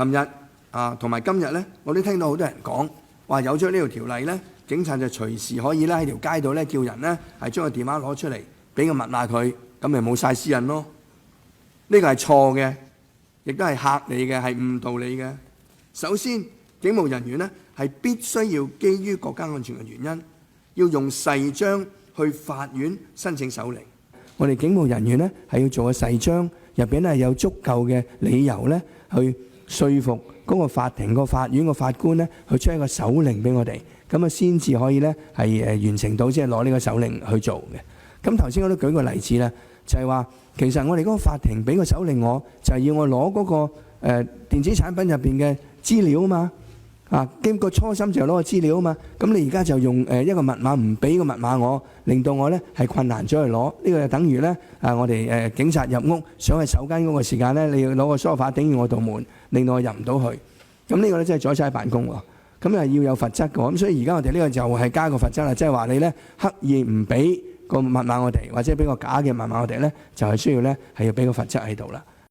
琴日同埋今日咧，我都聽到好多人講話有咗呢條條例咧，警察就隨時可以咧喺條街度咧叫人咧係將個電話攞出嚟，俾個密碼佢，咁咪冇晒私隱咯。呢個係錯嘅，亦都係嚇你嘅，係誤導你嘅。首先，警務人員咧係必須要基於國家安全嘅原因，要用誓章去法院申請手令。我哋警務人員咧係要做個誓章，入邊咧有足夠嘅理由咧去說服嗰個法庭、個法院、個法官咧去出一個手令俾我哋，咁啊先至可以咧係完成到即係攞呢個手令去做嘅。咁頭先我都舉個例子啦，就係話其實我哋嗰個法庭俾個手令我，就係要我攞嗰個電子產品入邊嘅資料啊嘛。經過初心就攞個資料啊嘛，咁你而家就用一個密碼唔俾個密碼我，令到我咧係困難咗去攞，呢個就等於咧我哋警察入屋想去搜間屋嘅時間咧，你要攞個梳化頂住我道門，令到我入唔到去，咁呢個咧真係阻差辦公喎，咁係要有罰則嘅，咁所以而家我哋呢個就係加個罰則啦，即係話你咧刻意唔俾個密碼我哋，或者俾個假嘅密碼我哋咧，就係需要咧係要俾個罰則喺度啦。